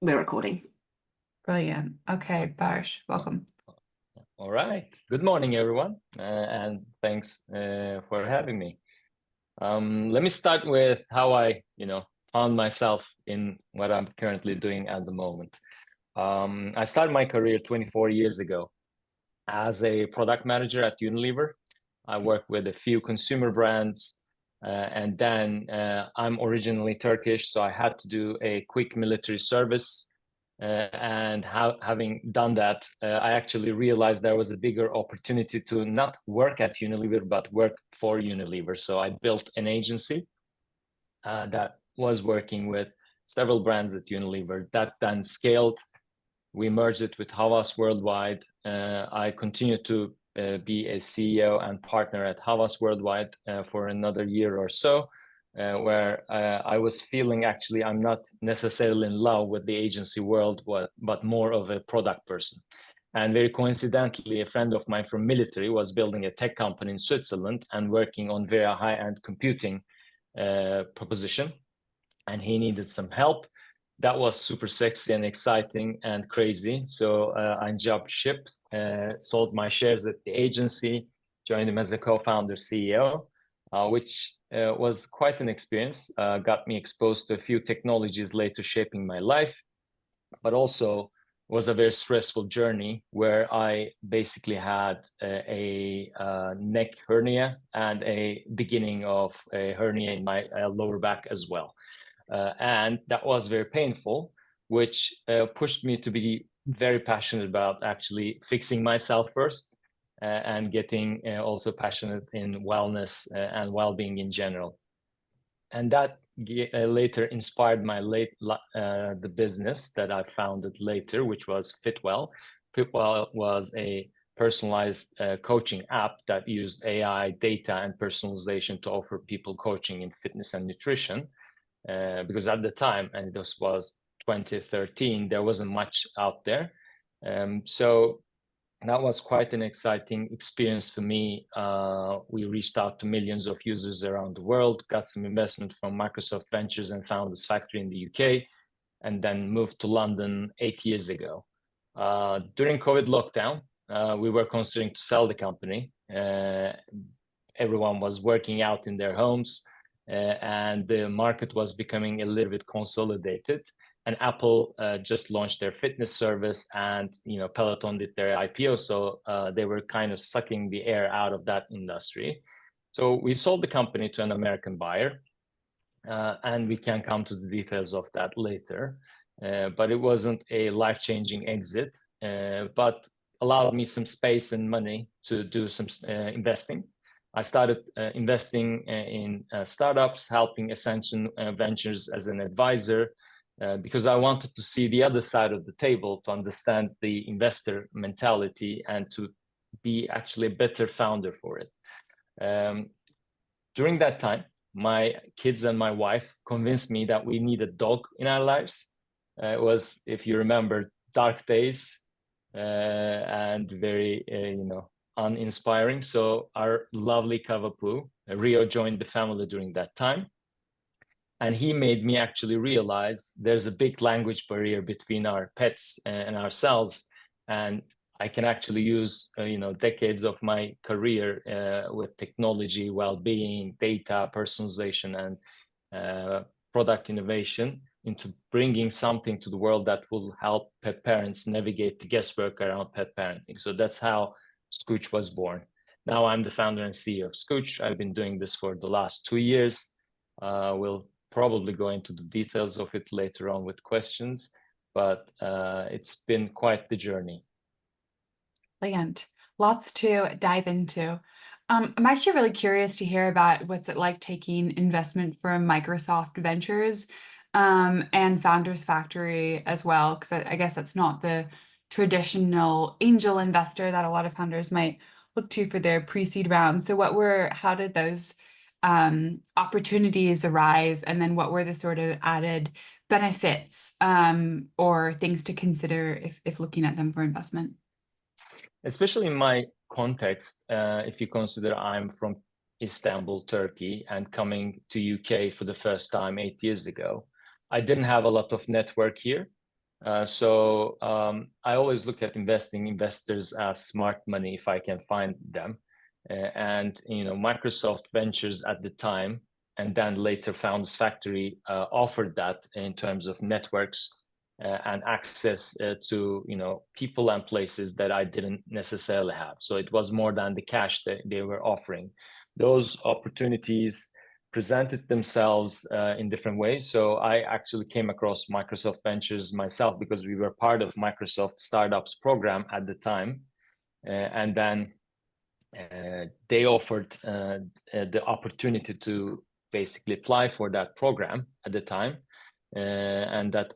We're recording. Brilliant. Okay, Barsh, welcome. All right. Good morning, everyone, and thanks for having me. Let me start with how I, found myself in what I'm currently doing at the moment. I started my career 24 years ago as a product manager at Unilever. I worked with a few consumer brands, and then I'm originally Turkish, so I had to do a quick military service. And having done that, I actually realized there was a bigger opportunity to not work at Unilever, but work for Unilever. So I built an agency that was working with several brands at Unilever. That then scaled. We merged it with Havas Worldwide. I continued to be a CEO and partner at Havas Worldwide for another year or so, where I was feeling actually I'm not necessarily in love with the agency world, but more of a product person. And very coincidentally, a friend of mine from military was building a tech company in Switzerland and working on very high-end computing proposition, and he needed some help. That was super sexy and exciting and crazy. So I jumped ship, sold my shares at the agency, joined him as a co-founder CEO, which was quite an experience. Got me exposed to a few technologies later shaping my life, but also was a very stressful journey where I basically had a neck hernia and a beginning of a hernia in my lower back as well. And that was very painful, which pushed me to be very passionate about actually fixing myself first and getting also passionate in wellness and well-being in general. And that later inspired my the business that I founded later, which was Fitwell. Fitwell was a personalized coaching app that used AI, data, and personalization to offer people coaching in fitness and nutrition. Because at the time, and this was 2013, there wasn't much out there. So that was quite an exciting experience for me. We reached out to millions of users around the world, got some investment from Microsoft Ventures and Founders Factory in the UK, and then moved to London 8 years ago. During COVID lockdown, we were considering to sell the company. Everyone was working out in their homes, and the market was becoming a little bit consolidated. And Apple just launched their fitness service, and Peloton did their IPO, so they were kind of sucking the air out of that industry. So we sold the company to an American buyer, and we can come to the details of that later. But it wasn't a life-changing exit, but allowed me some space and money to do some investing. I started investing in startups, helping Ascension Ventures as an advisor, because I wanted to see the other side of the table to understand the investor mentality and to be actually a better founder for it. During that time, my kids and my wife convinced me that we need a dog in our lives. It was, if you remember, dark days and very, uninspiring. So our lovely Cavapoo, Rio, joined the family during that time. And he made me actually realize there's a big language barrier between our pets and ourselves. And I can actually use, decades of my career with technology, well-being, data, personalization, and product innovation into bringing something to the world that will help pet parents navigate the guesswork around pet parenting. So that's how Scooch was born. Now I'm the founder and CEO of Scooch. I've been doing this for the last 2 years. We'll probably go into the details of it later on with questions, but it's been quite the journey. Brilliant. Lots to dive into. I'm actually really curious to hear about what's it like taking investment from Microsoft Ventures and Founders Factory as well, because I guess that's not the traditional angel investor that a lot of founders might look to for their pre-seed round. So how did those opportunities arise, and then what were the sort of added benefits or things to consider if looking at them for investment? Especially in my context, if you consider I'm from Istanbul, Turkey, and coming to UK for the first time 8 years ago, I didn't have a lot of network here. I always look at investors as smart money if I can find them. And Microsoft Ventures at the time, and then later Founders Factory, offered that in terms of networks and access to people and places that I didn't necessarily have. So it was more than the cash that they were offering. Those opportunities presented themselves in different ways. So I actually came across Microsoft Ventures myself because we were part of Microsoft Startups program at the time. And then they offered the opportunity to basically apply for that program at the time. And that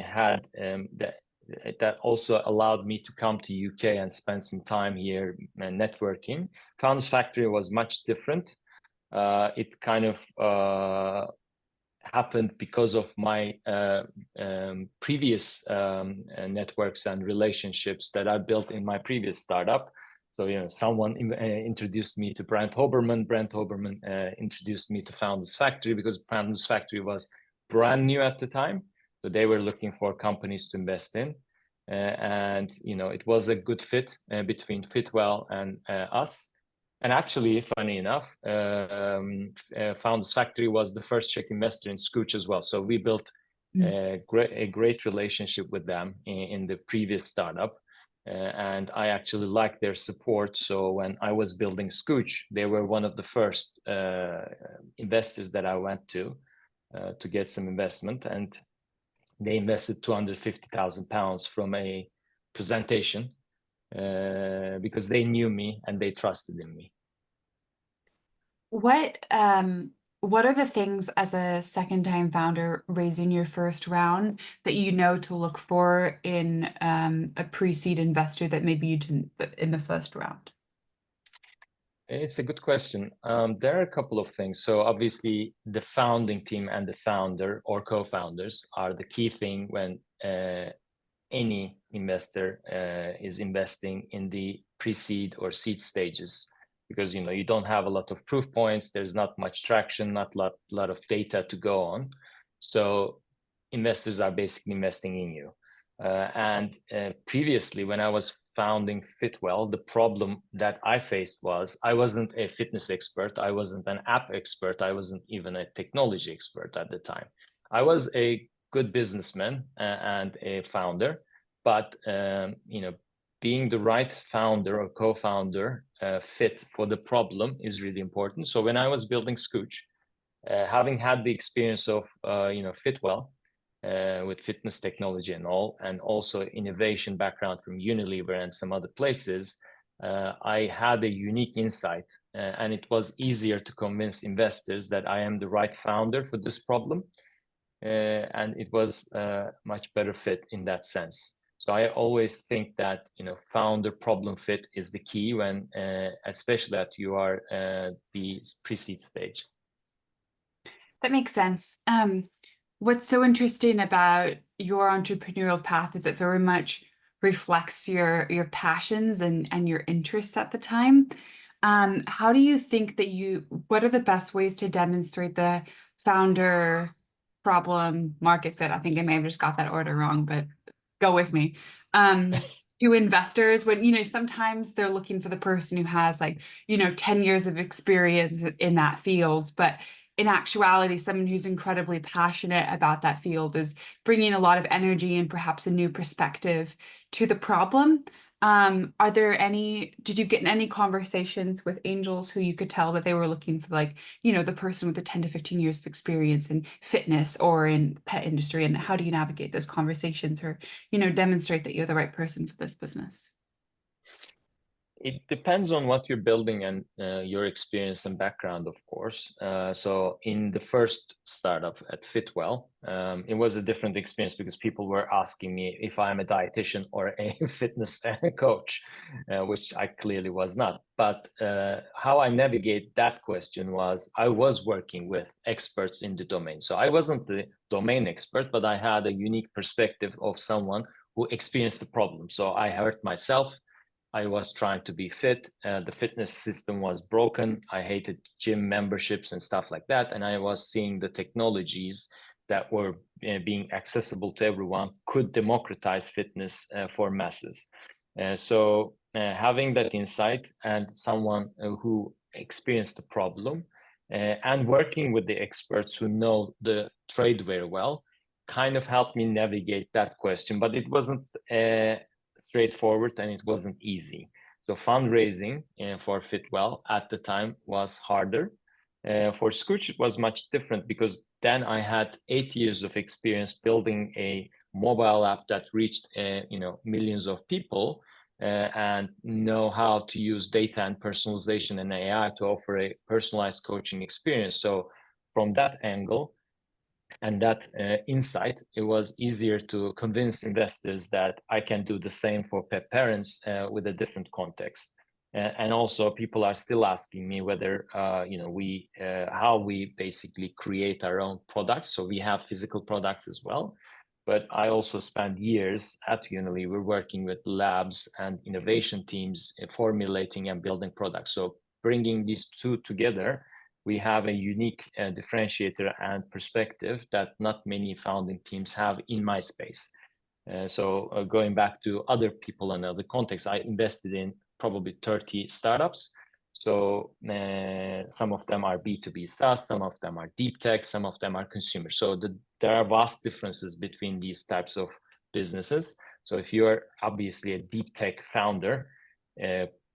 had that also allowed me to come to UK and spend some time here networking. Founders Factory was much different. It kind of happened because of my previous networks and relationships that I built in my previous startup. So, someone introduced me to Brent Hoberman. Brent Hoberman introduced me to Founders Factory because Founders Factory was brand new at the time. So they were looking for companies to invest in. And it was a good fit between Fitwel and us. And actually, funny enough, Founders Factory was the first Czech investor in Scooch as well. So we built a great relationship with them in the previous startup. And I actually liked their support. So when I was building Scooch, they were one of the first investors that I went to get some investment. And they invested £250,000 from a presentation because they knew me and they trusted in me. What are the things as a second time founder raising your first round that you know to look for in a pre-seed investor that maybe you didn't in the first round? It's a good question. There are a couple of things. So obviously the founding team and the founder or co-founders are the key thing when any investor is investing in the pre-seed or seed stages, because you don't have a lot of proof points, there's not much traction, not a lot of data to go on. So investors are basically investing in you. And previously, when I was founding Fitwel, the problem that I faced was I wasn't a fitness expert, I wasn't an app expert, I wasn't even a technology expert at the time. I was a good businessman and a founder, but being the right founder or co-founder fit for the problem is really important. So when I was building Scooch, having had the experience of Fitwel with fitness technology and all, and also innovation background from Unilever and some other places, I had a unique insight, and it was easier to convince investors that I am the right founder for this problem. And it was a much better fit in that sense. So I always think that founder problem fit is the key when, especially that you are the pre-seed stage. That makes sense. What's so interesting about your entrepreneurial path is it very much reflects your passions and your interests at the time. How do you think that what are the best ways to demonstrate the founder problem market fit? I think I may have just got that order wrong, but go with me. To investors when, sometimes they're looking for the person who has 10 years of experience in that field, but in actuality, someone who's incredibly passionate about that field is bringing a lot of energy and perhaps a new perspective to the problem. Did you get in any conversations with angels who you could tell that they were looking for the person with the 10 to 15 years of experience in fitness or in pet industry? And how do you navigate those conversations or, demonstrate that you're the right person for this business? It depends on what you're building and your experience and background, of course. So in the first startup at Fitwel, it was a different experience because people were asking me if I'm a dietitian or a fitness coach, which I clearly was not. But how I navigate that question was I was working with experts in the domain. So I wasn't the domain expert, but I had a unique perspective of someone who experienced the problem. So I hurt myself. I was trying to be fit. The fitness system was broken. I hated gym memberships and stuff like that. And I was seeing the technologies that were being accessible to everyone could democratize fitness for masses. So having that insight and someone who experienced the problem and working with the experts who know the trade very well kind of helped me navigate that question. But it wasn't straightforward and it wasn't easy. So fundraising for Fitwell at the time was harder. For Scooch, it was much different because then I had 8 years of experience building a mobile app that reached millions of people and know how to use data and personalization and AI to offer a personalized coaching experience. So from that angle and that insight, it was easier to convince investors that I can do the same for pet parents with a different context. And also, people are still asking me whether how we basically create our own products. So we have physical products as well, but I also spent years at Unilever working with labs and innovation teams formulating and building products. So bringing these two together, we have a unique differentiator and perspective that not many founding teams have in my space. So going back to other people and other contexts, I invested in probably 30 startups. So some of them are B2B SaaS, some of them are deep tech, some of them are consumer. So there are vast differences between these types of businesses. So if you are obviously a deep tech founder,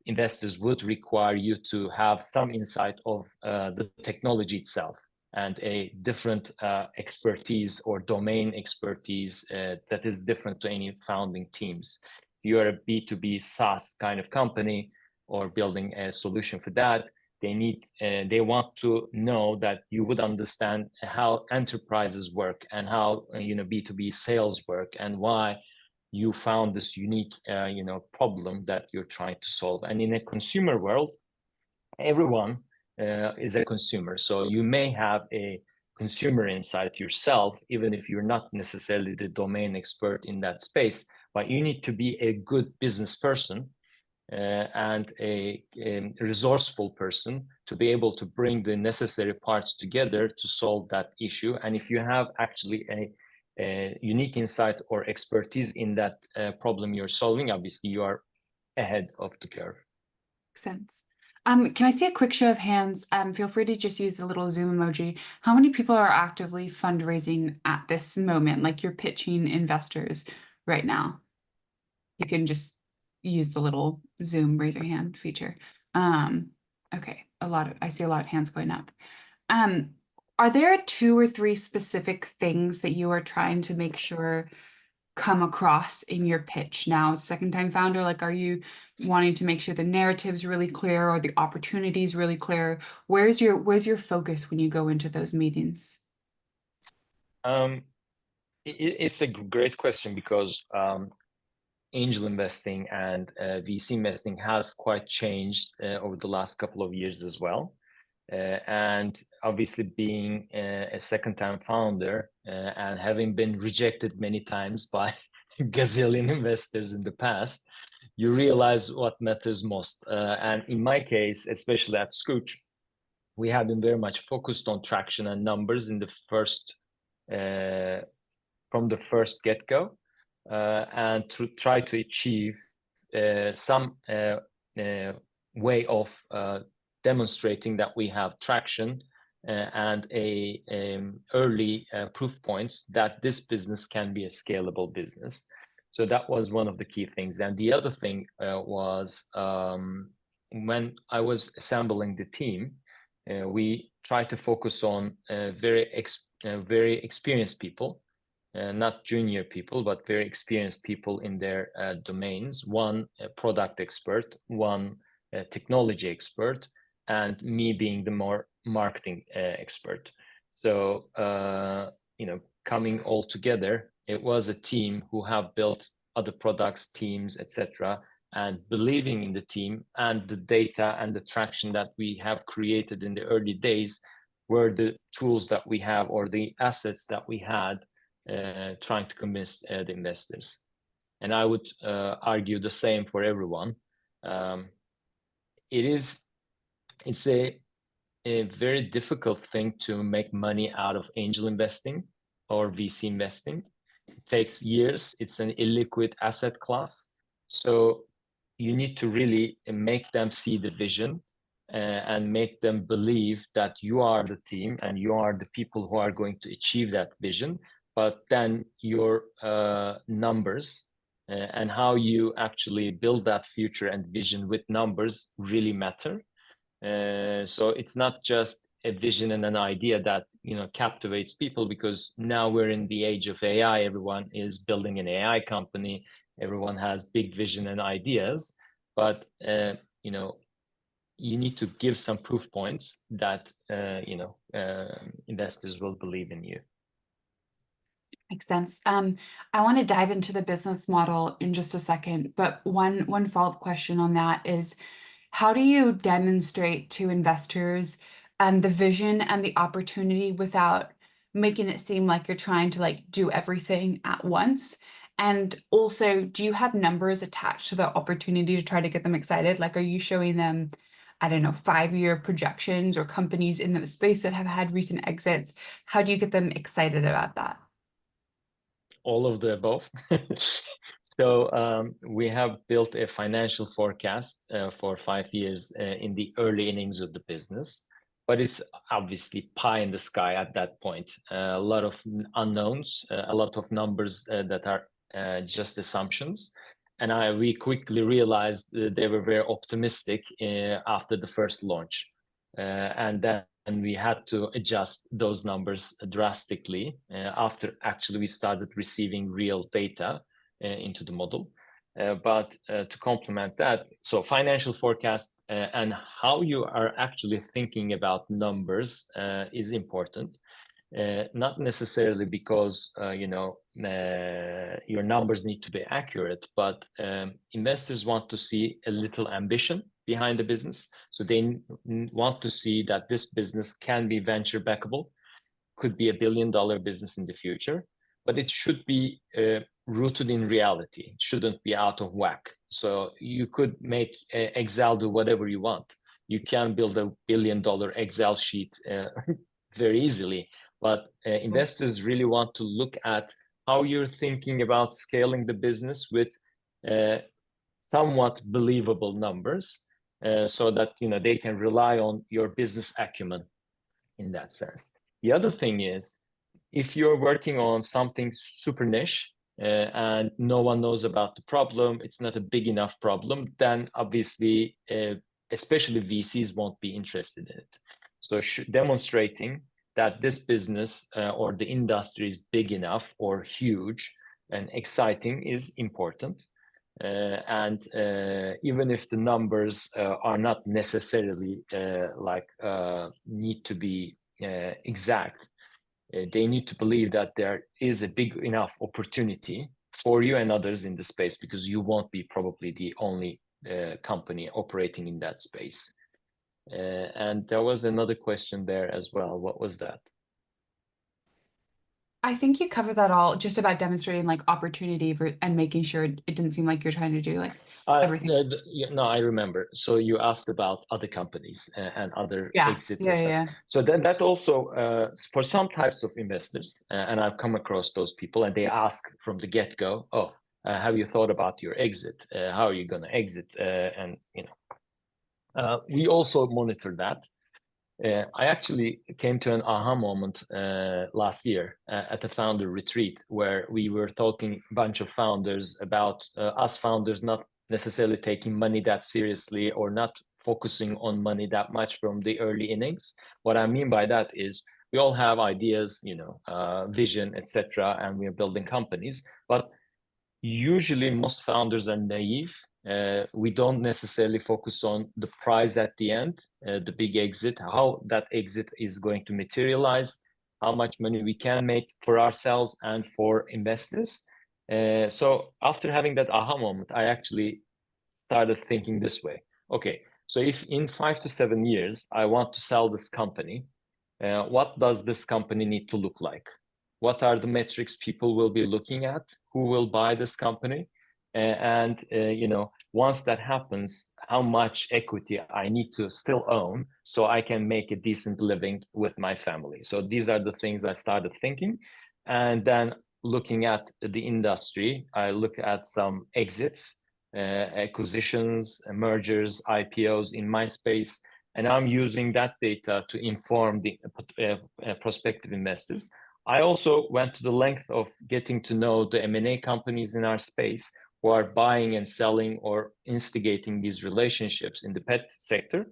investors would require you to have some insight of the technology itself and a different expertise or domain expertise that is different to any founding teams. If you are a B2B SaaS kind of company or building a solution for that, they want to know that you would understand how enterprises work and how B2B sales work and why you found this unique problem that you're trying to solve. And in a consumer world, everyone is a consumer. So you may have a consumer insight yourself, even if you're not necessarily the domain expert in that space, but you need to be a good business person and a resourceful person to be able to bring the necessary parts together to solve that issue. And if you have actually a unique insight or expertise in that problem you're solving, obviously you are ahead of the curve. Makes sense. Can I see a quick show of hands? Feel free to just use the little Zoom emoji. How many people are actively fundraising at this moment? Like you're pitching investors right now. You can just use the little Zoom raise your hand feature. Okay, I see a lot of hands going up. Are there 2 or 3 specific things that you are trying to make sure come across in your pitch now as a second-time founder? Like, are you wanting to make sure the narrative's really clear or the opportunity's really clear? Where's your focus when you go into those meetings? It's a great question because angel investing and VC investing has quite changed over the last couple of years as well. And obviously being a second-time founder and having been rejected many times by gazillion investors in the past, you realize what matters most. And in my case, especially at Scooch, we have been very much focused on traction and numbers in the first from the first get-go, and to try to achieve some way of demonstrating that we have traction and early proof points that this business can be a scalable business. So that was one of the key things. And the other thing was when I was assembling the team, we tried to focus on very experienced people, not junior people, but very experienced people in their domains. One product expert, one technology expert, and me being the more marketing expert. So, coming all together, it was a team who have built other products, teams, etc., and believing in the team and the data and the traction that we have created in the early days were the tools that we have or the assets that we had trying to convince the investors. And I would argue the same for everyone. It's a very difficult thing to make money out of angel investing or VC investing. It takes years. It's an illiquid asset class. So you need to really make them see the vision and make them believe that you are the team and you are the people who are going to achieve that vision. But then your numbers and how you actually build that future and vision with numbers really matter. So it's not just a vision and an idea that captivates people, because now we're in the age of AI. Everyone is building an AI company. Everyone has big vision and ideas, but you need to give some proof points that investors will believe in you. Makes sense. I want to dive into the business model in just a second, but one follow-up question on that is, how do you demonstrate to investors the vision and the opportunity without making it seem like you're trying to like do everything at once? And also, do you have numbers attached to the opportunity to try to get them excited? Like, are you showing them, I don't know, 5-year projections or companies in the space that have had recent exits? How do you get them excited about that? All of the above. So we have built a financial forecast for 5 years in the early innings of the business, but it's obviously pie in the sky at that point. A lot of unknowns, a lot of numbers that are just assumptions. And we quickly realized they were very optimistic after the first launch. And then we had to adjust those numbers drastically after actually we started receiving real data into the model. But to complement that, so financial forecast and how you are actually thinking about numbers is important. Not necessarily because your numbers need to be accurate, but investors want to see a little ambition behind the business. So they want to see that this business can be venture backable, could be $1 billion business in the future, but it should be rooted in reality. It shouldn't be out of whack. So you could make Excel do whatever you want. You can build $1 billion Excel sheet very easily, but investors really want to look at how you're thinking about scaling the business with somewhat believable numbers, so that they can rely on your business acumen in that sense. The other thing is, if you're working on something super niche and no one knows about the problem, it's not a big enough problem, then obviously, especially VCs won't be interested in it. So demonstrating that this business or the industry is big enough or huge and exciting is important. And even if the numbers are not necessarily need to be exact, they need to believe that there is a big enough opportunity for you and others in the space, because you won't be probably the only company operating in that space. And there was another question there as well. What was that? I think you covered that all, just about demonstrating like opportunity and making sure it didn't seem like you're trying to do like everything. No, I remember. So you asked about other companies and other Yeah, exits and yeah, stuff. yeah. So then that also, for some types of investors, and I've come across those people, and they ask from the get-go, oh, have you thought about your exit? How are you going to exit? And we also monitor that. I actually came to an aha moment last year at a founder retreat, where we were talking a bunch of founders about us founders not necessarily taking money that seriously, or not focusing on money that much from the early innings. What I mean by that is, we all have ideas, vision, etc., and we are building companies, but usually most founders are naive. We don't necessarily focus on the prize at the end, the big exit, how that exit is going to materialize, how much money we can make for ourselves and for investors. So after having that aha moment, I actually started thinking this way. Okay, so if in 5 to 7 years I want to sell this company, what does this company need to look like? What are the metrics people will be looking at? Who will buy this company? And once that happens, how much equity I need to still own so I can make a decent living with my family. So these are the things I started thinking. And then looking at the industry, I look at some exits, acquisitions, mergers, IPOs in my space, and I'm using that data to inform the prospective investors. I also went to the length of getting to know the M&A companies in our space who are buying and selling or instigating these relationships in the pet sector.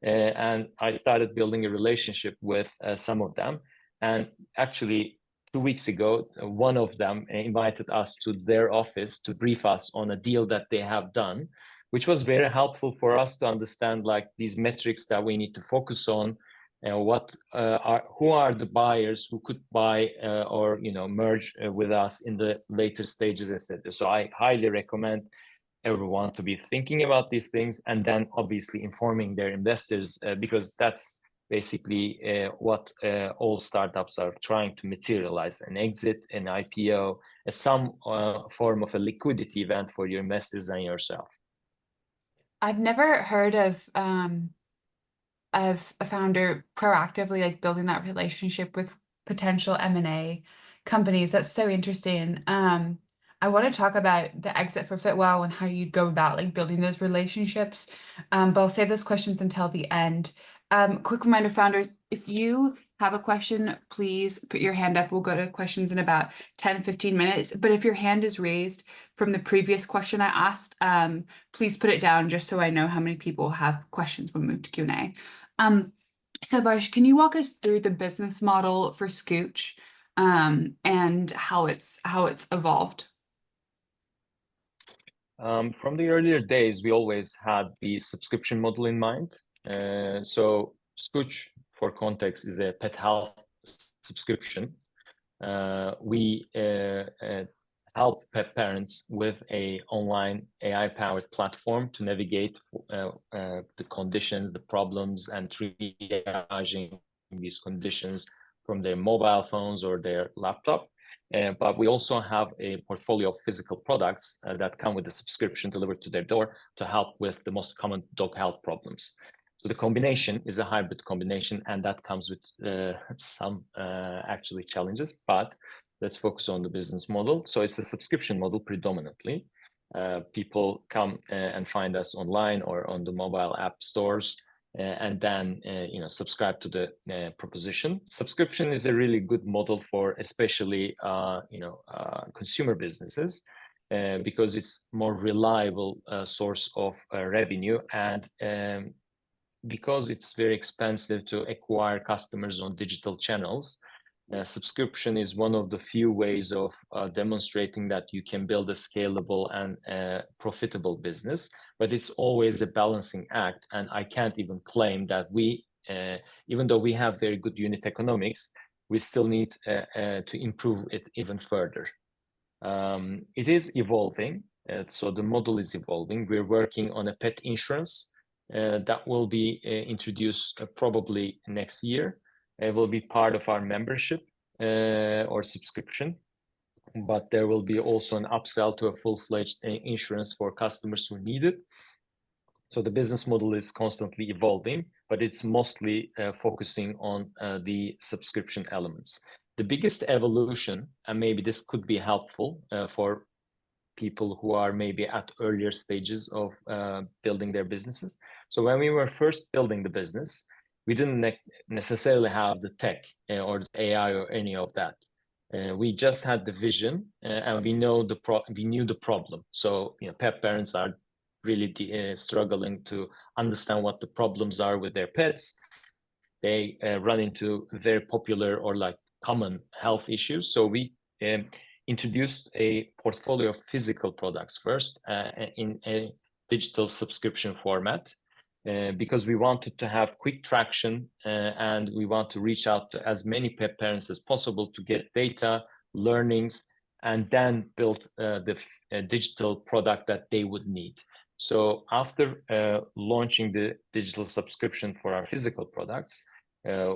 And I started building a relationship with some of them. And actually, 2 weeks ago, one of them invited us to their office to brief us on a deal that they have done, which was very helpful for us to understand like these metrics that we need to focus on, who are the buyers who could buy or merge with us in the later stages, etc. So I highly recommend everyone to be thinking about these things and then obviously informing their investors because that's basically what all startups are trying to materialize: an exit, an IPO, some form of a liquidity event for your investors and yourself. I've never heard of a founder proactively like building that relationship with potential M&A companies. That's so interesting. I want to talk about the exit for Fitwell and how you'd go about like building those relationships. But I'll save those questions until the end. Quick reminder, founders, if you have a question, please put your hand up. We'll go to questions in about 10, 15 minutes. But if your hand is raised from the previous question I asked, please put it down just so I know how many people have questions when we move to Q&A. So Barsh, can you walk us through the business model for Scooch, and how it's evolved? From the earlier days, we always had the subscription model in mind. So Scooch, for context, is a pet health subscription. We help pet parents with a online AI-powered platform to navigate the conditions, the problems, and triaging these conditions from their mobile phones or their laptop. But we also have a portfolio of physical products that come with a subscription delivered to their door to help with the most common dog health problems. So the combination is a hybrid combination, and that comes with some actually challenges, but let's focus on the business model. So it's a subscription model predominantly. People come and find us online or on the mobile app stores, and then subscribe to the proposition. Subscription is a really good model for especially consumer businesses because it's more reliable source of revenue, and because it's very expensive to acquire customers on digital channels. Subscription is one of the few ways of demonstrating that you can build a scalable and profitable business, but it's always a balancing act. And I can't even claim that even though we have very good unit economics, we still need to improve it even further. It is evolving, so the model is evolving. We're working on a pet insurance that will be introduced probably next year. It will be part of our membership or subscription, but there will be also an upsell to a full-fledged insurance for customers who need it. So the business model is constantly evolving, but it's mostly focusing on the subscription elements. The biggest evolution, and maybe this could be helpful for people who are maybe at earlier stages of building their businesses. So when we were first building the business, we didn't necessarily have the tech or the AI or any of that. We just had the vision, and we knew the problem. So pet parents are really struggling to understand what the problems are with their pets. They run into very popular or like common health issues. So we introduced a portfolio of physical products first in a digital subscription format because we wanted to have quick traction and we want to reach out to as many pet parents as possible to get data, learnings, and then build the digital product that they would need. So after launching the digital subscription for our physical products,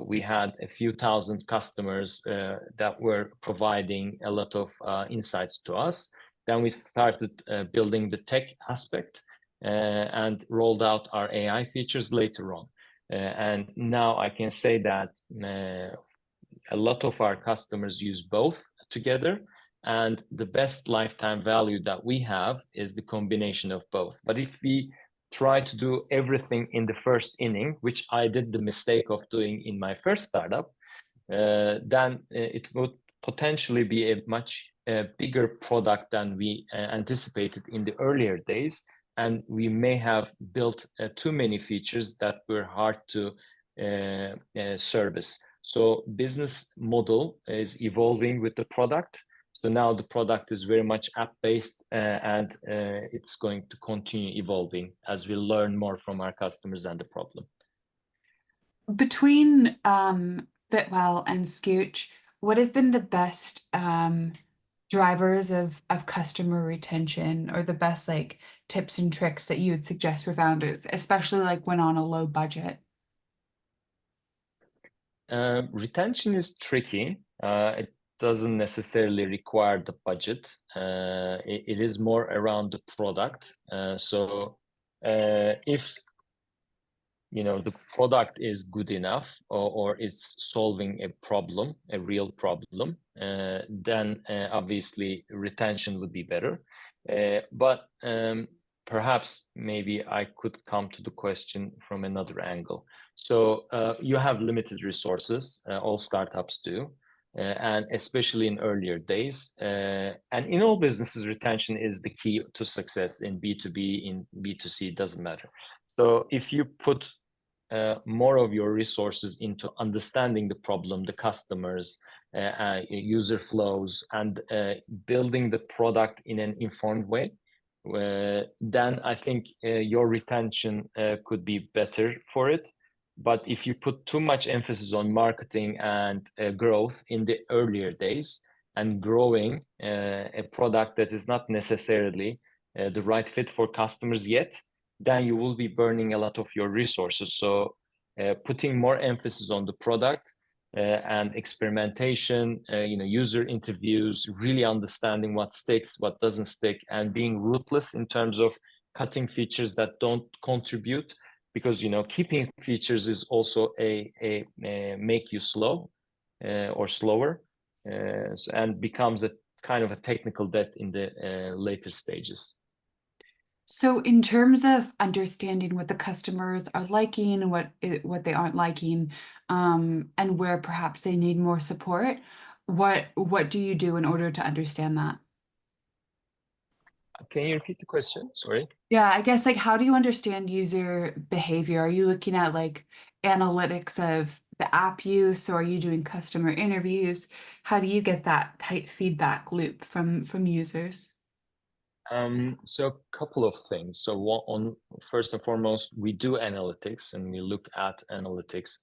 we had a few thousand customers that were providing a lot of insights to us. Then we started building the tech aspect and rolled out our AI features later on. And now I can say that a lot of our customers use both together. And the best lifetime value that we have is the combination of both. But if we try to do everything in the first inning, which I did the mistake of doing in my first startup, then it would potentially be a much bigger product than we anticipated in the earlier days. And we may have built too many features that were hard to service. So business model is evolving with the product. So now the product is very much app-based, and it's going to continue evolving as we learn more from our customers and the problem. Between Fitwell and Scooch, what have been the best drivers of customer retention, or the best like tips and tricks that you would suggest for founders, especially like when on a low budget? Retention is tricky. It doesn't necessarily require the budget. It is more around the product. So if the product is good enough, or it's solving a problem, a real problem, then obviously retention would be better. But perhaps maybe I could come to the question from another angle. So you have limited resources, all startups do, and especially in earlier days. And in all businesses, retention is the key to success. In B2B, in B2C, it doesn't matter. So if you put more of your resources into understanding the problem, the customers, user flows, and building the product in an informed way, then I think your retention could be better for it. But if you put too much emphasis on marketing and growth in the earlier days, and growing a product that is not necessarily the right fit for customers yet, then you will be burning a lot of your resources. So putting more emphasis on the product and experimentation, user interviews, really understanding what sticks, what doesn't stick, and being ruthless in terms of cutting features that don't contribute, because keeping features is also a make you slow or slower, and becomes a kind of a technical debt in the later stages. So in terms of understanding what the customers are liking and what they aren't liking, and where perhaps they need more support, what do you do in order to understand that? Can you repeat the question? Sorry. Yeah, I guess like how do you understand user behavior? Are you looking at like analytics of the app use, or are you doing customer interviews? How do you get that tight feedback loop from users? So a couple of things. So first and foremost, we do analytics, and we look at analytics,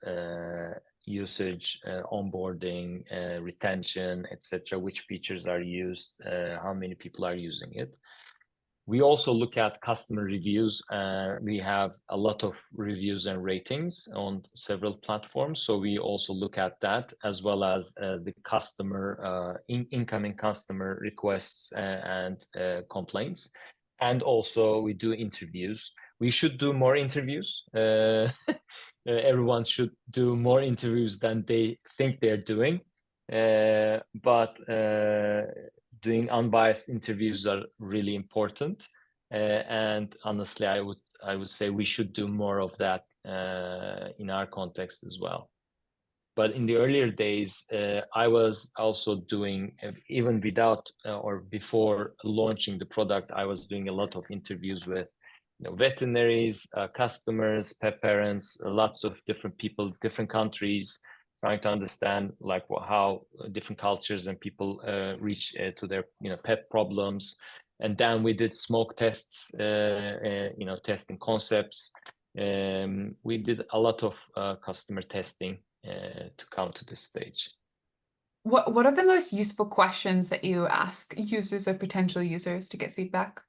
usage, onboarding, retention, etc. Which features are used, how many people are using it. We also look at customer reviews. We have a lot of reviews and ratings on several platforms. So we also look at that, as well as the incoming customer requests and complaints. And also we do interviews. We should do more interviews. Everyone should do more interviews than they think they're doing. But doing unbiased interviews are really important, and honestly, I would say we should do more of that in our context as well. But in the earlier days, I was also doing, even without or before launching the product, I was doing a lot of interviews with veterinaries, customers, pet parents, lots of different people, different countries, trying to understand like how different cultures and people reach to their pet problems. And then we did smoke tests, testing concepts. We did a lot of customer testing to come to this stage. What are the most useful questions that you ask users or potential users to get feedback?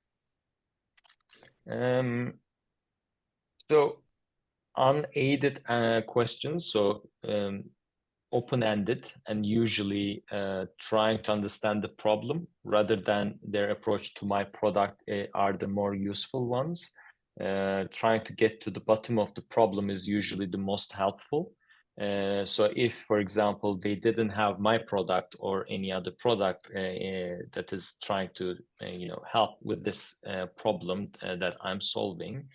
So unaided questions, so open-ended, and usually trying to understand the problem rather than their approach to my product are the more useful ones. Trying to get to the bottom of the problem is usually the most helpful. So if, for example, they didn't have my product or any other product that is trying to, help with this problem that I'm solving,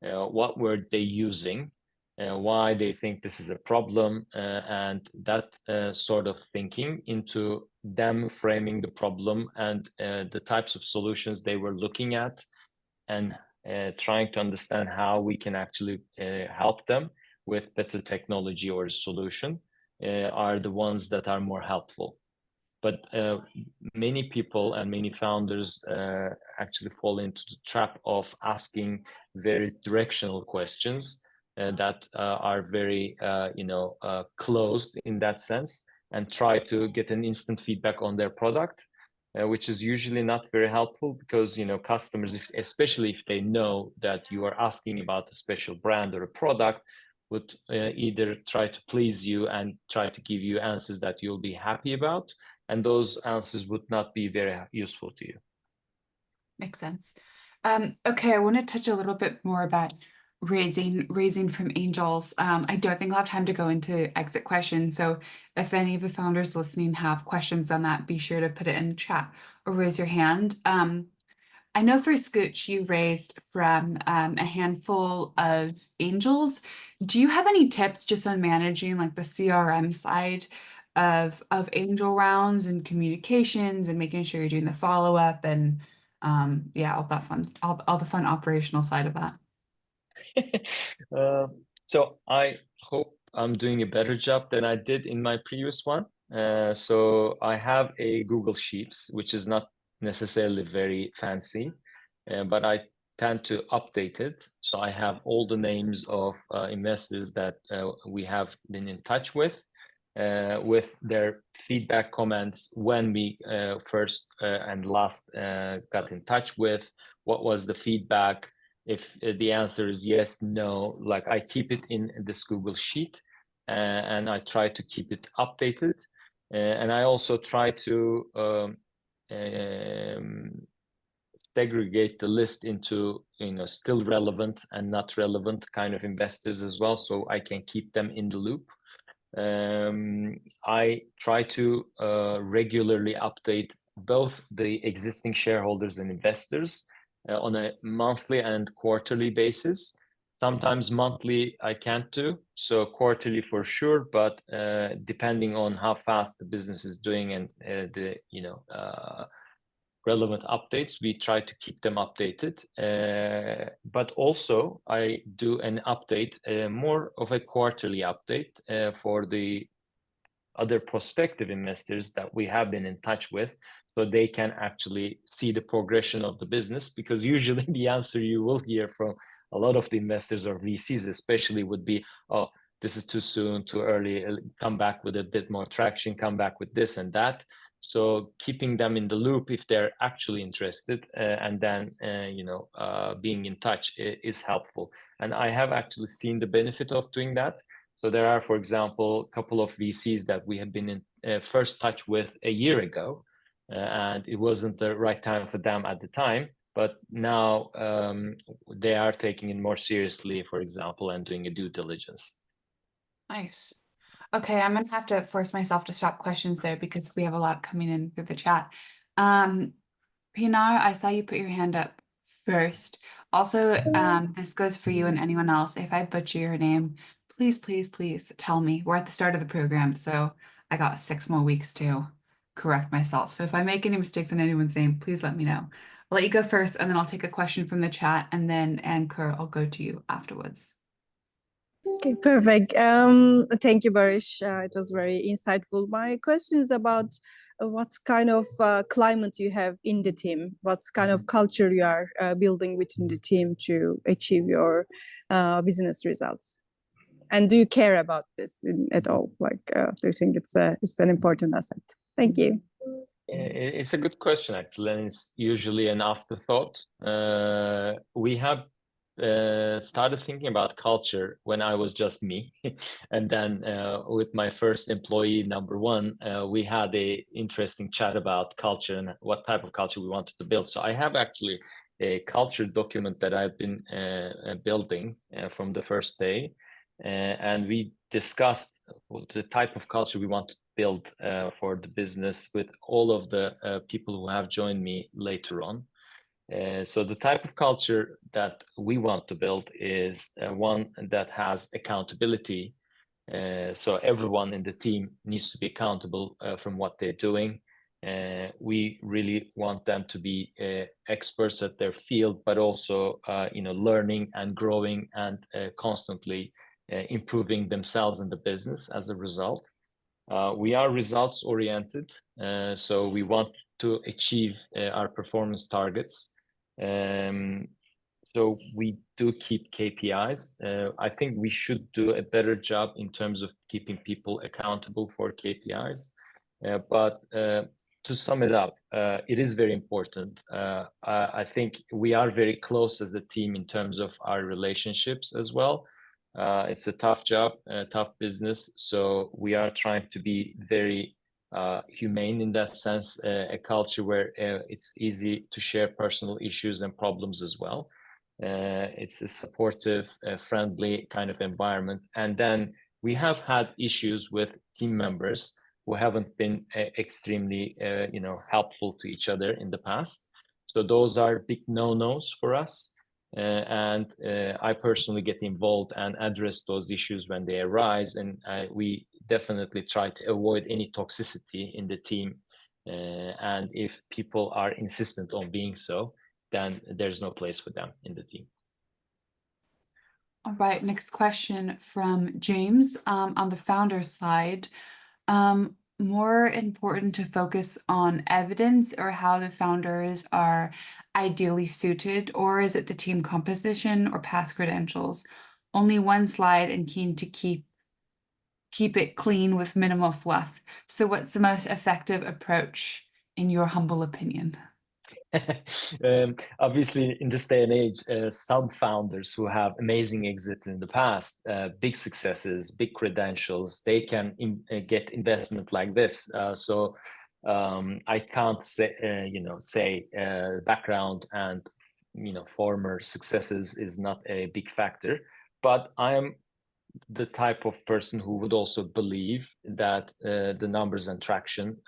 what were they using, why they think this is a problem, and that sort of thinking into them framing the problem and the types of solutions they were looking at, and trying to understand how we can actually help them with better technology or solution, are the ones that are more helpful. But many people and many founders actually fall into the trap of asking very directional questions that are very, closed in that sense, and try to get an instant feedback on their product, which is usually not very helpful, because customers, especially if they know that you are asking about a special brand or a product, would either try to please you and try to give you answers that you'll be happy about, and those answers would not be very useful to you. Makes sense. Okay, I want to touch a little bit more about raising from angels. I don't think I'll have time to go into exit questions. So if any of the founders listening have questions on that, be sure to put it in the chat or raise your hand. I know for Scooch, you raised from a handful of angels. Do you have any tips just on managing like the CRM side of angel rounds and communications and making sure you're doing the follow-up and yeah, all the fun operational side of that? uh, so I hope I'm doing a better job than I did in my previous one. So I have a Google Sheets, which is not necessarily very fancy, but I tend to update it. So I have all the names of investors that we have been in touch with their feedback comments when we first and last got in touch with, what was the feedback. If the answer is yes, no, like I keep it in this Google Sheet, and I try to keep it updated. And I also try to segregate the list into still relevant and not relevant kind of investors as well, so I can keep them in the loop. I try to regularly update both the existing shareholders and investors on a monthly and quarterly basis. Sometimes monthly I can't do, so quarterly for sure, but depending on how fast the business is doing and the relevant updates, we try to keep them updated. But also I do an update, more of a quarterly update for the other prospective investors that we have been in touch with, so they can actually see the progression of the business. Because usually the answer you will hear from a lot of the investors or VCs especially would be, oh, this is too soon, too early, come back with a bit more traction, come back with this and that. So keeping them in the loop if they're actually interested, and then being in touch is helpful. And I have actually seen the benefit of doing that. So there are, for example, a couple of VCs that we have been in first touch with a year ago, and it wasn't the right time for them at the time. But now they are taking it more seriously, for example, and doing a due diligence. Nice. Okay, I'm gonna have to force myself to stop questions there because we have a lot coming in through the chat. Pinar, I saw you put your hand up first. Also, this goes for you and anyone else. If I butcher your name, please, please, please tell me. We're at the start of the program, so I got 6 more weeks to correct myself. So if I make any mistakes in anyone's name, please let me know. I'll let you go first, and then I'll take a question from the chat, and then Anchor, I'll go to you afterwards. Okay, perfect. Thank you, Barish. It was very insightful. My question is about what kind of climate you have in the team, what kind of culture you are building within the team to achieve your business results. And do you care about this at all? Like, do you think it's an important asset? Thank you. It's a good question, actually, and it's usually an afterthought. We have started thinking about culture when I was just me, and then with my first employee, number one, we had a interesting chat about culture and what type of culture we wanted to build. So I have actually a culture document that I've been building from the first day. and we discussed the type of culture we want to build for the business with all of the people who have joined me later on. So the type of culture that we want to build is one that has accountability. So everyone in the team needs to be accountable from what they're doing. We really want them to be experts at their field, but also learning and growing and constantly improving themselves in the business as a result. We are results oriented, so we want to achieve our performance targets. So we do keep KPIs. I think we should do a better job in terms of keeping people accountable for KPIs. But to sum it up, it is very important. I think we are very close as a team in terms of our relationships as well. It's a tough job, a tough business. So we are trying to be very humane in that sense, a culture where it's easy to share personal issues and problems as well. It's a supportive, friendly kind of environment. And then we have had issues with team members who haven't been extremely, helpful to each other in the past. So those are big no-nos for us. And I personally get involved and address those issues when they arise. And we definitely try to avoid any toxicity in the team. And if people are insistent on being so, then there's no place for them in the team. All right, next question from James. On the founder side, more important to focus on evidence or how the founders are ideally suited, or is it the team composition or past credentials? Only one slide and keen to keep it clean with minimal fluff. So what's the most effective approach in your humble opinion? Obviously, in this day and age, some founders who have amazing exits in the past, big successes, big credentials, they can get investment like this. So I can't say, say background and former successes is not a big factor, but I am the type of person who would also believe that the numbers and traction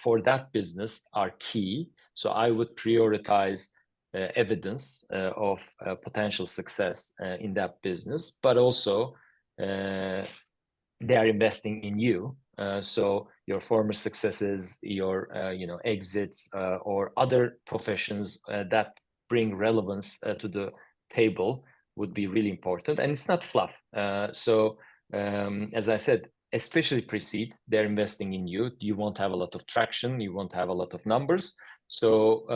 for that business are key. So I would prioritize evidence of potential success in that business, but also they are investing in you. So your former successes, your exits, or other professions that bring relevance to the table would be really important. And it's not fluff. So as I said, especially pre-seed, they're investing in you. You won't have a lot of traction. You won't have a lot of numbers. So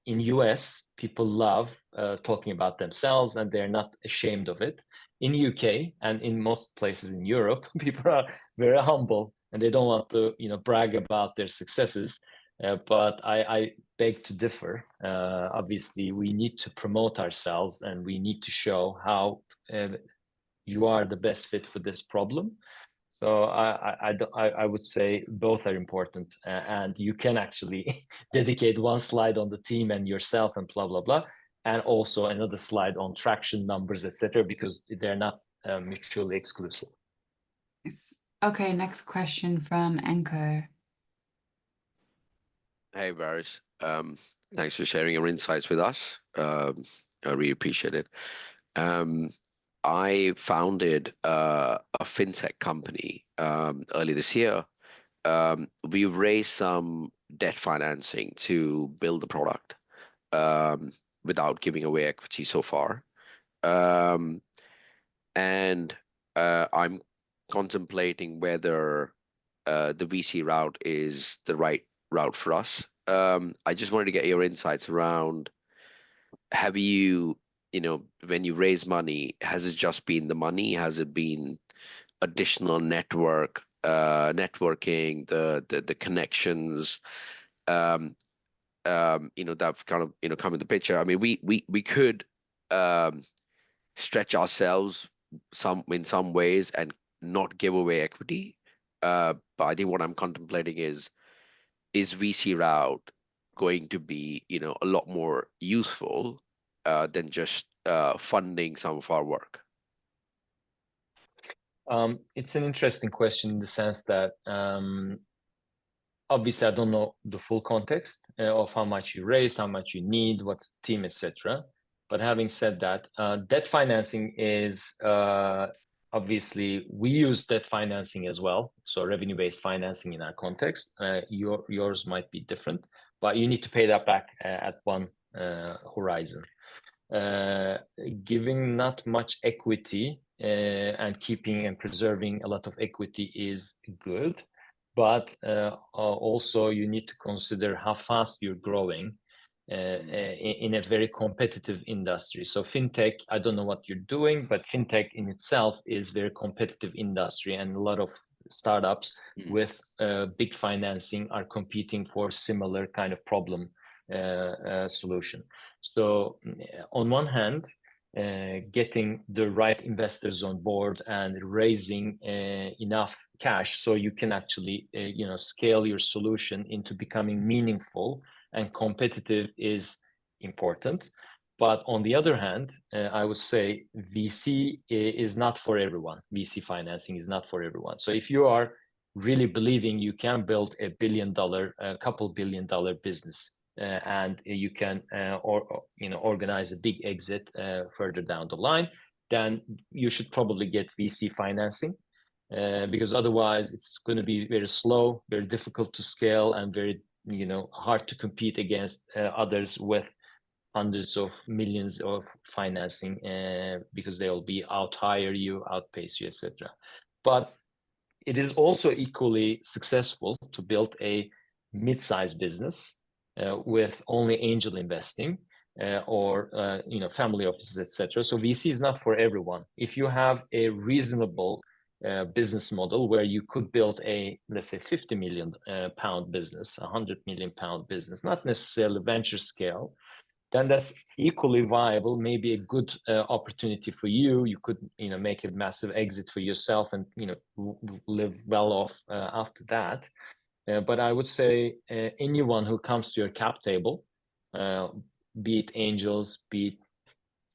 in US, people love talking about themselves and they're not ashamed of it. In UK and in most places in Europe, people are very humble and they don't want to, brag about their successes. But I beg to differ. Obviously, we need to promote ourselves and we need to show how you are the best fit for this problem. So I would say both are important, and you can actually dedicate one slide on the team and yourself and blah blah blah, and also another slide on traction numbers, etc., because they're not mutually exclusive. Okay, next question from Anchor. Hey, Baris. Thanks for sharing your insights with us. I really appreciate it. I founded a fintech company early this year. We've raised some debt financing to build the product without giving away equity so far. And I'm contemplating whether the VC route is the right route for us. I just wanted to get your insights around, have you, when you raise money, has it just been the money? Has it been additional networking, the connections, that kind of, come in the picture? I mean, we could stretch ourselves in some ways and not give away equity. But I think what I'm contemplating is VC route going to be, a lot more useful than just funding some of our work? It's an interesting question in the sense that obviously I don't know the full context of how much you raised, how much you need, what's the team, etc. But having said that, debt financing is obviously we use debt financing as well. So revenue-based financing in our context. Yours might be different, but you need to pay that back at one horizon. Giving not much equity and keeping and preserving a lot of equity is good, but also you need to consider how fast you're growing in a very competitive industry. So fintech, I don't know what you're doing, but fintech in itself is very competitive industry, and a lot of startups with big financing are competing for similar kind of problem solution. So on one hand, getting the right investors on board and raising enough cash so you can actually scale your solution into becoming meaningful and competitive is important. But on the other hand, I would say VC is not for everyone. VC financing is not for everyone. So if you are really believing you can build a couple $1 billion business and you can organize a big exit further down the line, then you should probably get VC financing because otherwise it's going to be very slow, very difficult to scale, and very hard to compete against others with hundreds of millions of financing because they will be hire you, outpace you, etc. But it is also equally successful to build a mid-sized business with only angel investing or family offices, etc. So VC is not for everyone. If you have a reasonable business model where you could build a, let's say, 50 million pound business, 100 million pound business, not necessarily venture scale, then that's equally viable, maybe a good opportunity for you. You could, make a massive exit for yourself and, live well off after that. But I would say anyone who comes to your cap table, be it angels, be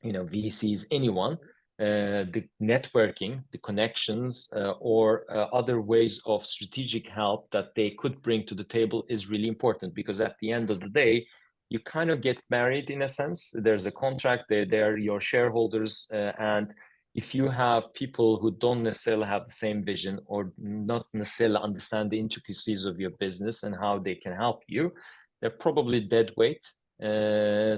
it, VCs, anyone, the networking, the connections, or other ways of strategic help that they could bring to the table is really important, because at the end of the day, you kind of get married in a sense. There's a contract, they're your shareholders, and if you have people who don't necessarily have the same vision or not necessarily understand the intricacies of your business and how they can help you, they're probably dead weight.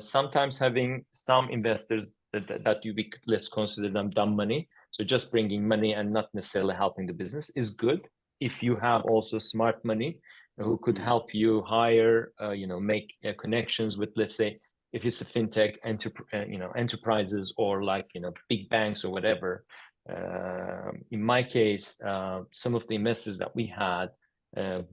Sometimes having some investors that let's consider them dumb money, so just bringing money and not necessarily helping the business, is good. If you have also smart money who could help you hire, make connections with, let's say, if it's a fintech enterprises or big banks or whatever. In my case, some of the investors that we had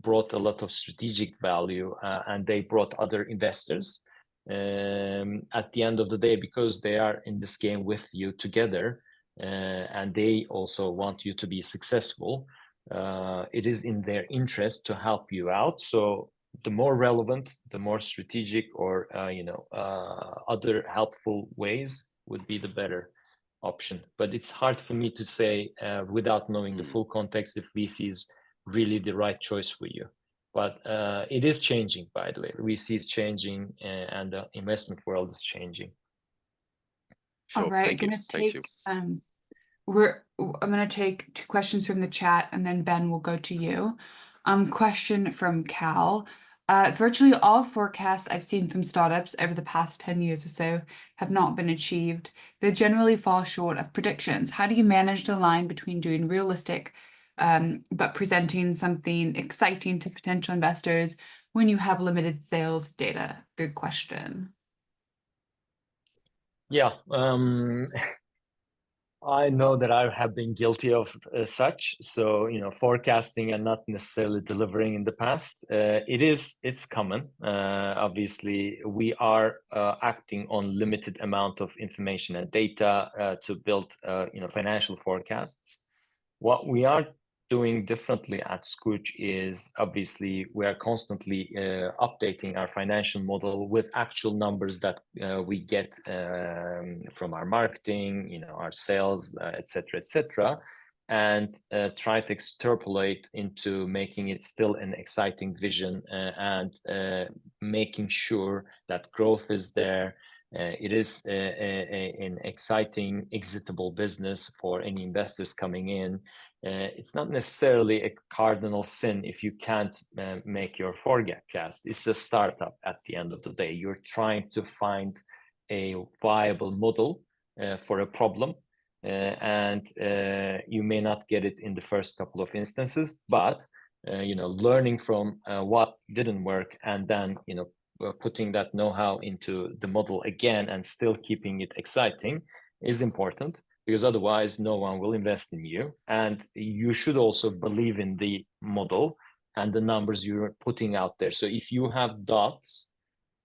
brought a lot of strategic value, and they brought other investors at the end of the day, because they are in this game with you together, and they also want you to be successful. It is in their interest to help you out. So the more relevant, the more strategic, or other helpful ways would be the better option. But it's hard for me to say without knowing the full context if VC is really the right choice for you. But it is changing, by the way. VC is changing, and the investment world is changing. Sure. All right, Thank you. Thank you. I'm going to take 2 questions from the chat, and then Ben will go to you. Question from Cal. Virtually all forecasts I've seen from startups over the past 10 years or so have not been achieved. They generally fall short of predictions. How do you manage the line between doing realistic but presenting something exciting to potential investors when you have limited sales data? Good question. Yeah, I know that I have been guilty of such. So, forecasting and not necessarily delivering in the past. It's common. Obviously, we are acting on limited amount of information and data to build, financial forecasts. What we are doing differently at Scooch is obviously we are constantly updating our financial model with actual numbers that we get from our marketing, our sales, etc., etc. and try to extrapolate into making it still an exciting vision, and making sure that growth is there. It is an exciting, exitable business for any investors coming in. It's not necessarily a cardinal sin if you can't make your forecast. It's a startup at the end of the day. You're trying to find a viable model for a problem, and you may not get it in the first couple of instances, but learning from what didn't work, and then putting that know-how into the model again and still keeping it exciting is important, because otherwise no one will invest in you. And you should also believe in the model and the numbers you're putting out there. So if you have doubts,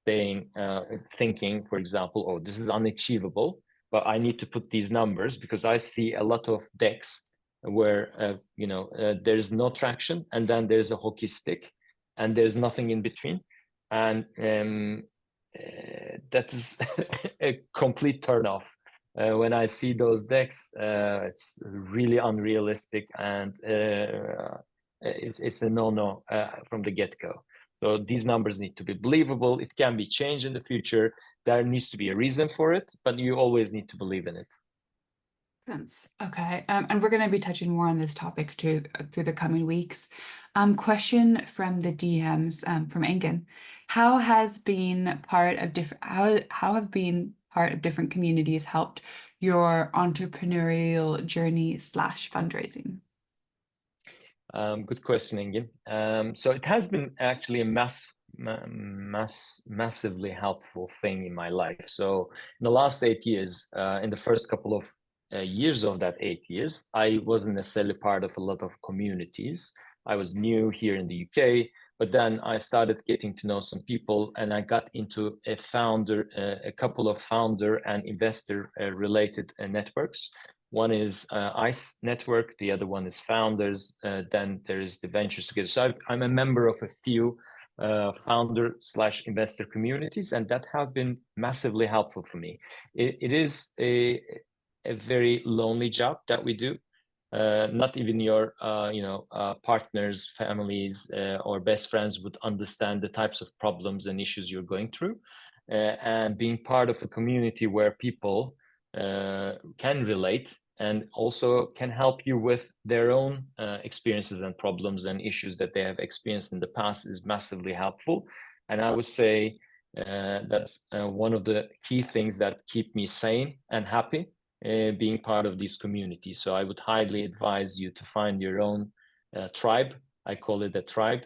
thinking, for example, oh, this is unachievable, but I need to put these numbers, because I see a lot of decks where there's no traction, and then there's a hockey stick, and there's nothing in between. And that is a complete turnoff. When I see those decks, it's really unrealistic, and it's a no-no from the get-go. So these numbers need to be believable. It can be changed in the future. There needs to be a reason for it, but you always need to believe in it. Okay, and we're going to be touching more on this topic too through the coming weeks. Question from the DMs from Engin: How have being part of different communities helped your entrepreneurial journey / fundraising? Good question, Engin. So it has been actually a massively helpful thing in my life. So in the last 8 years, in the first couple of years of that 8 years, I wasn't necessarily part of a lot of communities. I was new here in the UK, but then I started getting to know some people, and I got into a couple of founder and investor related networks. One is ICE network, the other one is Founders, then there is the Ventures Together. So I'm a member of a few founder/investor communities, and that have been massively helpful for me. It is a very lonely job that we do. Not even your partners, families, or best friends would understand the types of problems and issues you're going through. And being part of a community where people can relate and also can help you with their own experiences and problems and issues that they have experienced in the past is massively helpful. And I would say that's one of the key things that keep me sane and happy, being part of these communities. So I would highly advise you to find your own tribe. I call it a tribe.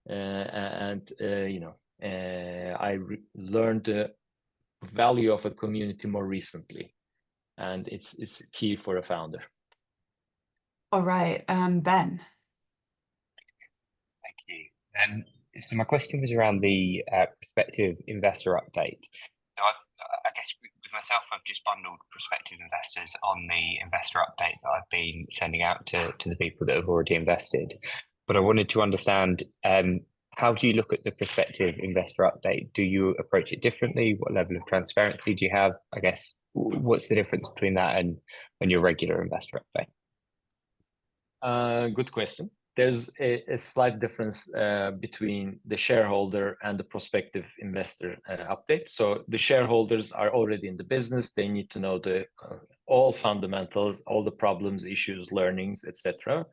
I learned the value of a community more recently, and it's key for a founder. All right, Ben. Thank you. So my question was around the prospective investor update. So I guess with myself, I've just bundled prospective investors on the investor update that I've been sending out to the people that have already invested. But I wanted to understand, how do you look at the prospective investor update? Do you approach it differently? What level of transparency do you have? I guess, what's the difference between that and your regular investor update? Good question. There's a slight difference between the shareholder and the prospective investor update. So the shareholders are already in the business. They need to know all fundamentals, all the problems, issues, learnings, etc.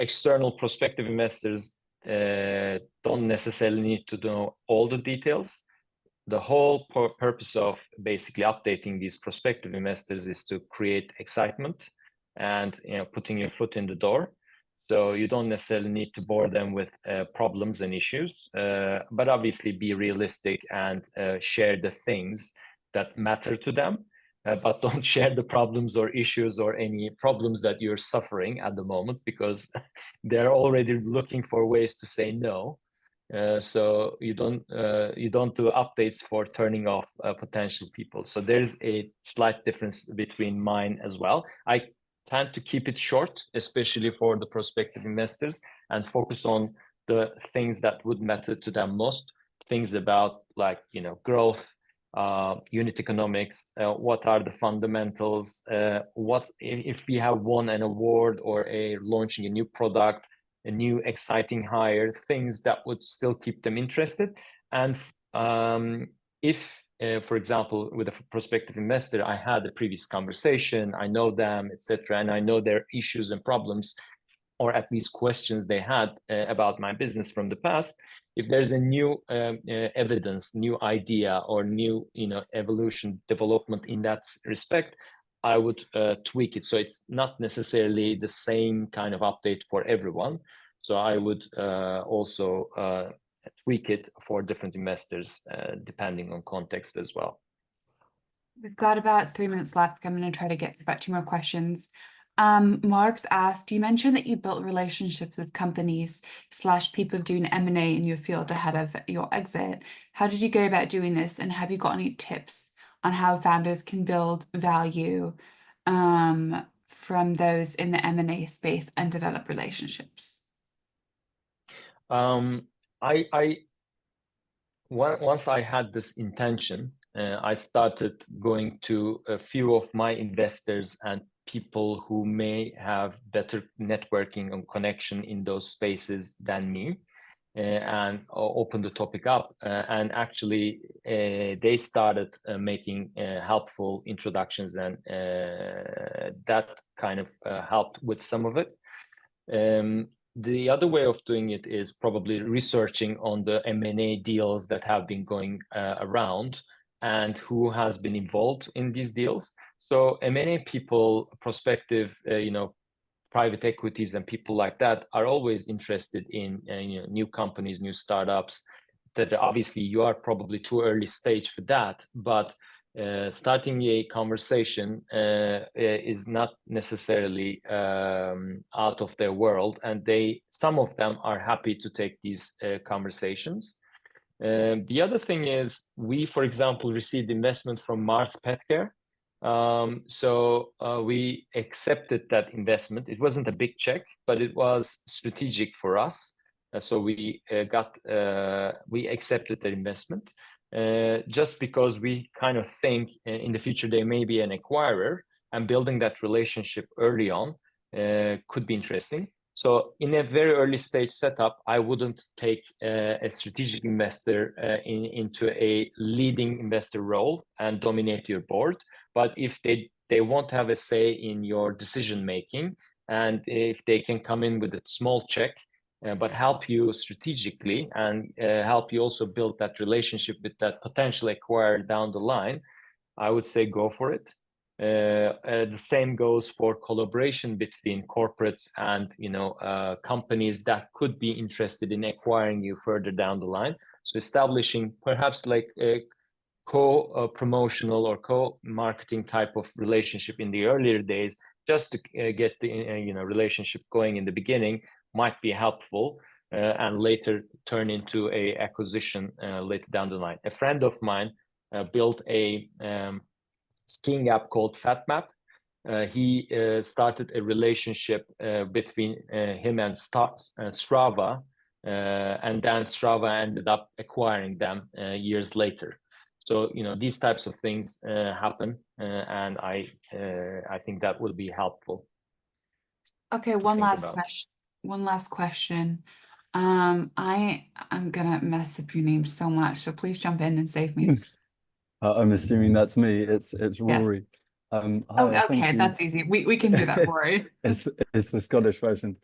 External prospective investors don't necessarily need to know all the details. The whole purpose of basically updating these prospective investors is to create excitement and putting your foot in the door. So you don't necessarily need to bore them with problems and issues, but obviously be realistic and share the things that matter to them, but don't share the problems or issues or any problems that you're suffering at the moment, because they're already looking for ways to say no. So you don't do updates for turning off potential people. So there's a slight difference between mine as well. I tend to keep it short, especially for the prospective investors, and focus on the things that would matter to them most. Things about growth, unit economics, what are the fundamentals, what if we have won an award or launching a new product, a new exciting hire, things that would still keep them interested. And if, for example, with a prospective investor, I had a previous conversation, I know them, etc., and I know their issues and problems, or at least questions they had about my business from the past. If there's a new evidence, new idea, or new, evolution, development in that respect, I would tweak it. So it's not necessarily the same kind of update for everyone. So I would also tweak it for different investors, depending on context as well. We've got about 3 minutes left. I'm going to try to get about 2 more questions. Mark's asked, you mentioned that you built relationships with companies / people doing M&A in your field ahead of your exit. How did you go about doing this? And have you got any tips on how founders can build value from those in the M&A space and develop relationships? Once I had this intention, I started going to a few of my investors and people who may have better networking and connection in those spaces than me, and open the topic up. And actually, they started making helpful introductions, and that kind of helped with some of it. The other way of doing it is probably researching on the M&A deals that have been going around and who has been involved in these deals. So M&A people, prospective, private equities and people like that are always interested in new companies, new startups. That obviously you are probably too early stage for that, but starting a conversation is not necessarily out of their world, and some of them are happy to take these conversations. The other thing is, we, for example, received investment from Mars Petcare. So we accepted that investment. It wasn't a big check, but it was strategic for us. So we accepted that investment. Just because we kind of think in the future they may be an acquirer, and building that relationship early on could be interesting. So in a very early stage setup, I wouldn't take a strategic investor into a leading investor role and dominate your board. But if they won't have a say in your decision making, and if they can come in with a small check, but help you strategically and help you also build that relationship with that potential acquirer down the line, I would say go for it. The same goes for collaboration between corporates and companies that could be interested in acquiring you further down the line. So establishing perhaps like a co-promotional or co-marketing type of relationship in the earlier days, just to get the relationship going in the beginning, might be helpful, and later turn into a acquisition later down the line. A friend of mine built a skiing app called FatMap. He started a relationship between him and Strava, and then Strava ended up acquiring them years later. So these types of things happen, and I think that would be helpful. Okay, one last question. I am gonna mess up your name so much, so please jump in and save me. I'm assuming that's me. It's Rory. Hi, okay, that's easy. We can do that, Rory. It's the Scottish version.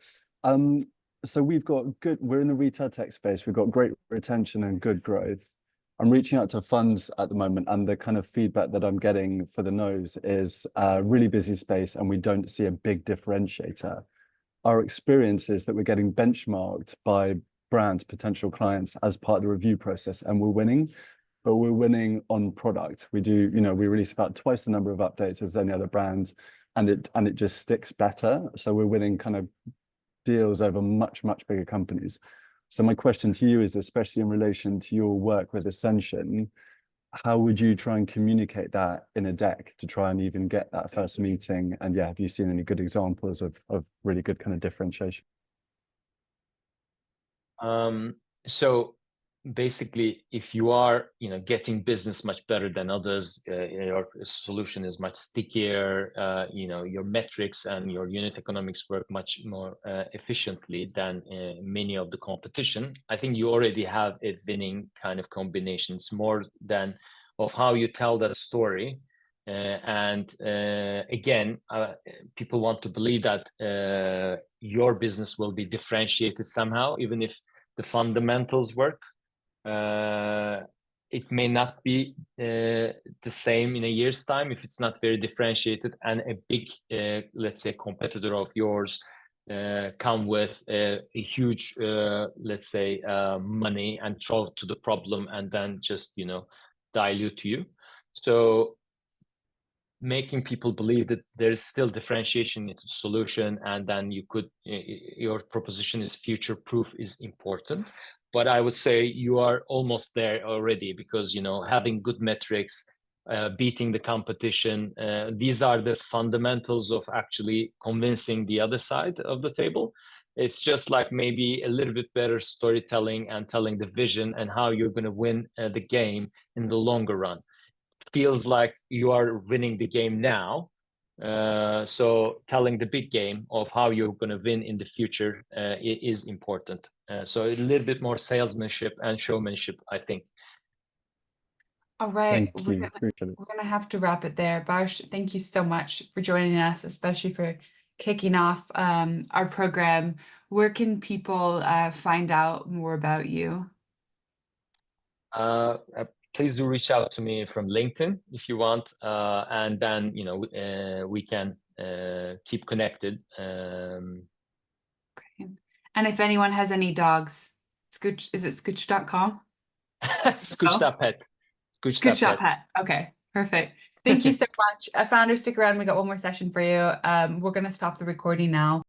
So we're in the retail tech space. We've got great retention and good growth. I'm reaching out to funds at the moment, and the kind of feedback that I'm getting for the nose is a really busy space, and we don't see a big differentiator. Our experience is that we're getting benchmarked by brands, potential clients, as part of the review process, and we're winning. But we're winning on product. We release about twice the number of updates as any other brands, and it just sticks better. So we're winning kind of deals over much, much bigger companies. So my question to you is, especially in relation to your work with Ascension, how would you try and communicate that in a deck to try and even get that first meeting? And yeah, have you seen any good examples of really good kind of differentiation? So basically, if you are, getting business much better than others, your solution is much stickier. Your metrics and your unit economics work much more efficiently than many of the competition. I think you already have a winning kind of combinations, more than of how you tell that story. Again, people want to believe that your business will be differentiated somehow, even if the fundamentals work. It may not be the same in a year's time if it's not very differentiated, and a big, let's say, competitor of yours come with a huge, let's say, money and throw to the problem and then just, dilute you. So making people believe that there's still differentiation in the solution, and then your proposition is future proof is important. But I would say you are almost there already, because having good metrics, beating the competition, these are the fundamentals of actually convincing the other side of the table. It's just like maybe a little bit better storytelling and telling the vision and how you're going to win the game in the longer run. Feels like you are winning the game now. So telling the big game of how you're going to win in the future is important. So a little bit more salesmanship and showmanship, I think. All right, Thank you. Appreciate it. we're gonna have to wrap it there. Baruch, thank you so much for joining us, especially for kicking off our program. Where can people find out more about you? Please do reach out to me from LinkedIn if you want, and then we can keep connected. Okay. And if anyone has any dogs, Scooch, is it scooch.com? Scooch.pet. Scooch.pet. Okay, perfect. Thank you so much. Founders, stick around. We got one more session for you. We're going to stop the recording now.